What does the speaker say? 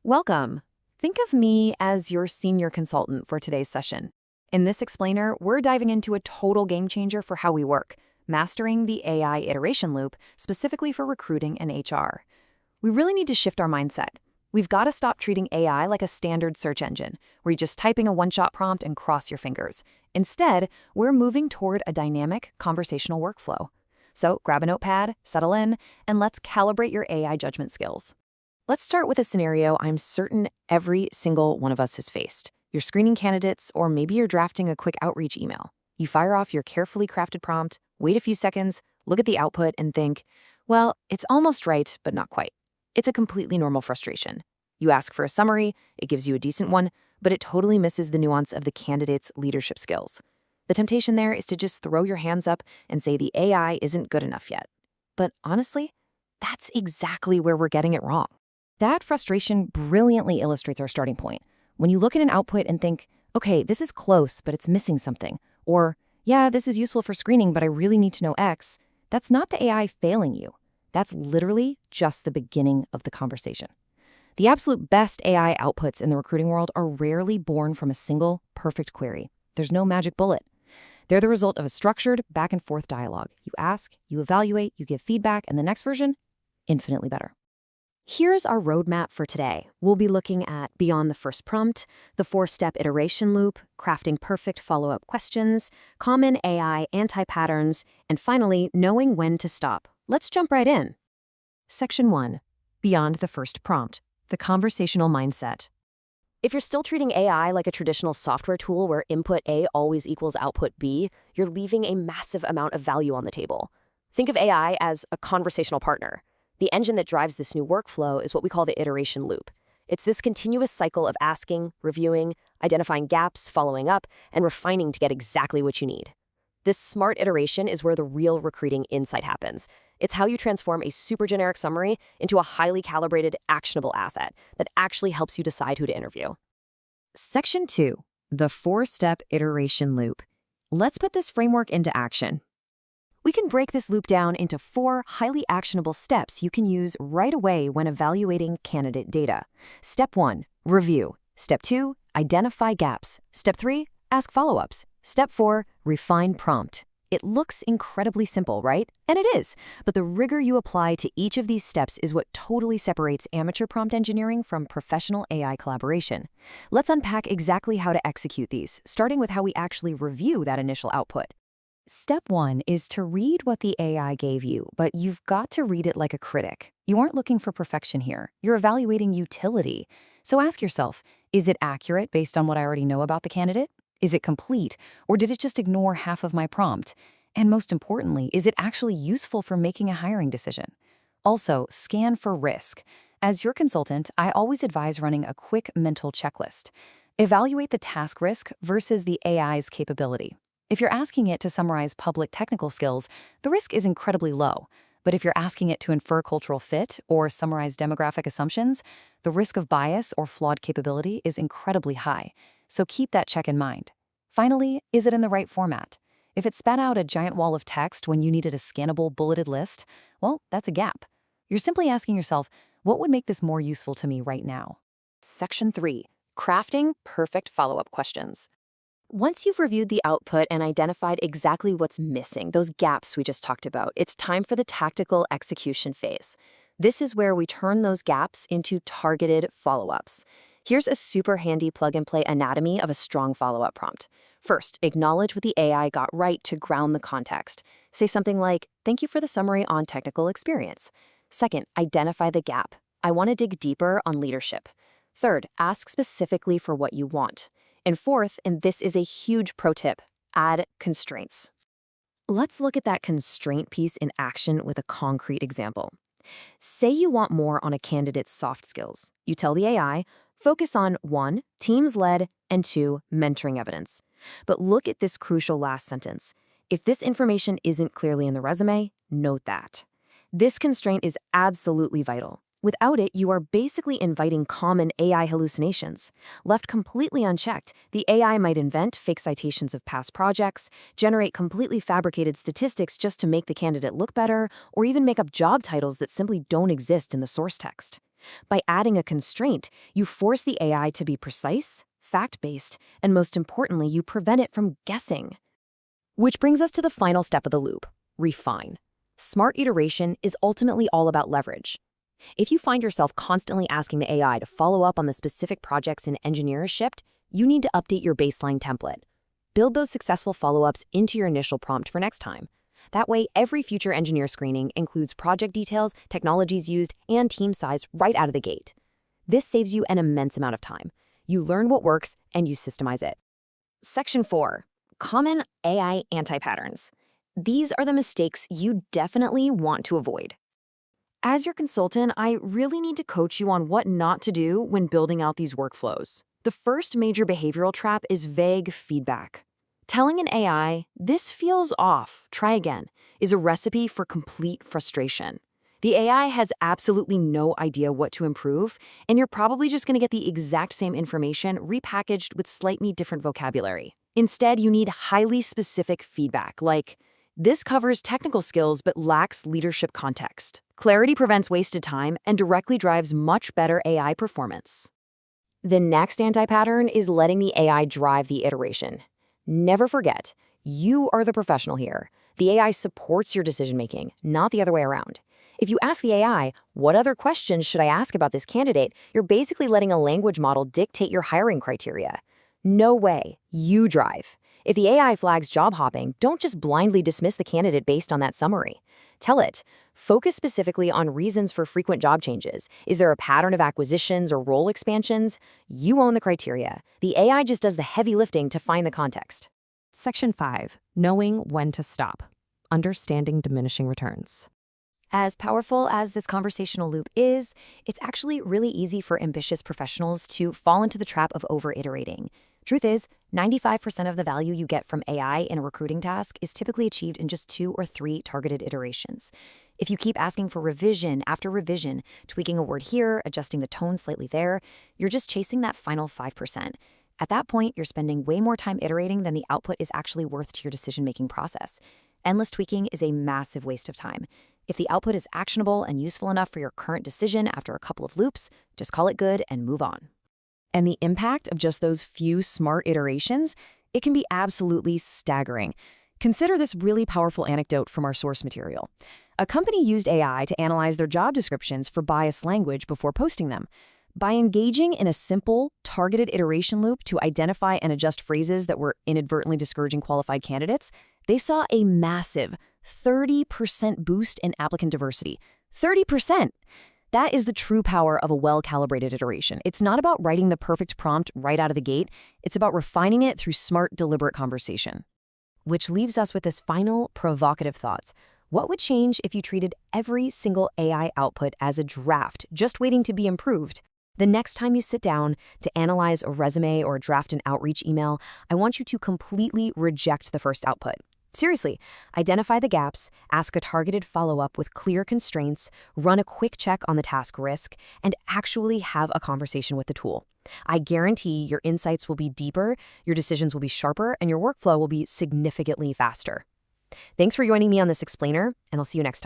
Welcome. Think of me as your senior consultant for today's session. In this explainer, we're diving into a total game changer for how we work, mastering the AI iteration loop specifically for recruiting and HR. We really need to shift our mindset. We've got to stop treating AI like a standard search engine, where you're just typing a one-shot prompt and cross your fingers. Instead, we're moving toward a dynamic conversational workflow. So grab a notepad, settle in, and let's calibrate your AI judgment skills. Let's start with a scenario I'm certain every single one of us has faced. You're screening candidates, or maybe you're drafting a quick outreach email. You fire off your carefully crafted prompt, wait a few seconds, look at the output, and think, well, it's almost right, but not quite. It's a completely normal frustration. You ask for a summary, it gives you a decent one, but it totally misses the nuance of the candidate's leadership skills. The temptation there is to just throw your hands up and say the AI isn't good enough yet. But honestly, that's exactly where we're getting it wrong. That frustration brilliantly illustrates our starting point. When you look at an output and think, okay, this is close, but it's missing something, or, yeah, this is useful for screening, but I really need to know X, that's not the AI failing you. That's literally just the beginning of the conversation. The absolute best AI outputs in the recruiting world are rarely born from a single, perfect query. There's no magic bullet. They're the result of a structured, back-and-forth dialogue. You ask, you evaluate, you give feedback, and the next version, infinitely better. Here's our roadmap for today. We'll be looking at beyond the first prompt, the 4-step iteration loop, crafting perfect follow-up questions, common AI anti-patterns, and finally, knowing when to stop. Let's jump right in. Section 1. Beyond the first prompt, the conversational mindset. If you're still treating AI like a traditional software tool where input A always equals output B, you're leaving a massive amount of value on the table. Think of AI as a conversational partner. The engine that drives this new workflow is what we call the iteration loop. It's this continuous cycle of asking, reviewing, identifying gaps, following up, and refining to get exactly what you need. This smart iteration is where the real recruiting insight happens. It's how you transform a super generic summary into a highly calibrated, actionable asset that actually helps you decide who to interview. Section 2. The 4-step iteration loop. Let's put this framework into action. We can break this loop down into 4 highly actionable steps you can use right away when evaluating candidate data. Step 1, review. Step 2, identify gaps. Step 3, ask follow-ups. Step 4, refine prompt. It looks incredibly simple, right? And it is, but the rigor you apply to each of these steps is what totally separates amateur prompt engineering from professional AI collaboration. Let's unpack exactly how to execute these, starting with how we actually review that initial output. Step 1 is to read what the AI gave you, but you've got to read it like a critic. You aren't looking for perfection here. You're evaluating utility. So ask yourself, is it accurate based on what I already know about the candidate? Is it complete, or did it just ignore half of my prompt? And most importantly, is it actually useful for making a hiring decision? Also, scan for risk. As your consultant, I always advise running a quick mental checklist. Evaluate the task risk versus the AI's capability. If you're asking it to summarize public technical skills, the risk is incredibly low. But if you're asking it to infer cultural fit or summarize demographic assumptions, the risk of bias or flawed capability is incredibly high. So keep that check in mind. Finally, is it in the right format? If it spat out a giant wall of text when you needed a scannable bulleted list, well, that's a gap. You're simply asking yourself, what would make this more useful to me right now? Section 3. Crafting perfect follow-up questions. Once you've reviewed the output and identified exactly what's missing, those gaps we just talked about, it's time for the tactical execution phase. This is where we turn those gaps into targeted follow-ups. Here's a super handy plug-and-play anatomy of a strong follow-up prompt. First, acknowledge what the AI got right to ground the context. Say something like, "Thank you for the summary on technical experience." Second, identify the gap. "I want to dig deeper on leadership." Third, ask specifically for what you want. And fourth, and this is a huge pro tip, add constraints. Let's look at that constraint piece in action with a concrete example. Say you want more on a candidate's soft skills. You tell the AI, focus on 1, teams led, and 2, mentoring evidence. But look at this crucial last sentence. If this information isn't clearly in the resume, note that. This constraint is absolutely vital. Without it, you are basically inviting common AI hallucinations. Left completely unchecked, the AI might invent fake citations of past projects, generate completely fabricated statistics just to make the candidate look better, or even make up job titles that simply don't exist in the source text. By adding a constraint, you force the AI to be precise, fact-based, and most importantly, you prevent it from guessing. Which brings us to the final step of the loop, refine. Smart iteration is ultimately all about leverage. If you find yourself constantly asking the AI to follow up on the specific projects an engineer has shipped, you need to update your baseline template. Build those successful follow-ups into your initial prompt for next time. That way, every future engineer screening includes project details, technologies used, and team size right out of the gate. This saves you an immense amount of time. You learn what works, and you systemize it. Section 4. Common AI anti-patterns. These are the mistakes you definitely want to avoid. As your consultant, I really need to coach you on what not to do when building out these workflows. The first major behavioral trap is vague feedback. Telling an AI, "This feels off, try again," is a recipe for complete frustration. The AI has absolutely no idea what to improve, and you're probably just going to get the exact same information repackaged with slightly different vocabulary. Instead, you need highly specific feedback, like, "This covers technical skills but lacks leadership context." Clarity prevents wasted time and directly drives much better AI performance. The next anti-pattern is letting the AI drive the iteration. Never forget, you are the professional here. The AI supports your decision-making, not the other way around. If you ask the AI, "What other questions should I ask about this candidate?" you're basically letting a language model dictate your hiring criteria. No way. You drive. If the AI flags job hopping, don't just blindly dismiss the candidate based on that summary. Tell it, "Focus specifically on reasons for frequent job changes. Is there a pattern of acquisitions or role expansions?" You own the criteria. The AI just does the heavy lifting to find the context. Section 5. Knowing when to stop. Understanding diminishing returns. As powerful as this conversational loop is, it's actually really easy for ambitious professionals to fall into the trap of over-iterating. Truth is, 95% of the value you get from AI in a recruiting task is typically achieved in just 2 or 3 targeted iterations. If you keep asking for revision after revision, tweaking a word here, adjusting the tone slightly there, you're just chasing that final 5%. At that point, you're spending way more time iterating than the output is actually worth to your decision-making process. Endless tweaking is a massive waste of time. If the output is actionable and useful enough for your current decision after a couple of loops, just call it good and move on. And the impact of just those few smart iterations, it can be absolutely staggering. Consider this really powerful anecdote from our source material. A company used AI to analyze their job descriptions for biased language before posting them. By engaging in a simple, targeted iteration loop to identify and adjust phrases that were inadvertently discouraging qualified candidates, they saw a massive 30% boost in applicant diversity. 30%! That is the true power of a well-calibrated iteration. It's not about writing the perfect prompt right out of the gate. It's about refining it through smart, deliberate conversation. Which leaves us with this final, provocative thoughts. What would change if you treated every single AI output as a draft, just waiting to be improved? The next time you sit down to analyze a resume or draft an outreach email, I want you to completely reject the first output. Seriously, identify the gaps, ask a targeted follow-up with clear constraints, run a quick check on the task risk, and actually have a conversation with the tool. I guarantee your insights will be deeper, your decisions will be sharper, and your workflow will be significantly faster. Thanks for joining me on this explainer, and I'll see you next time.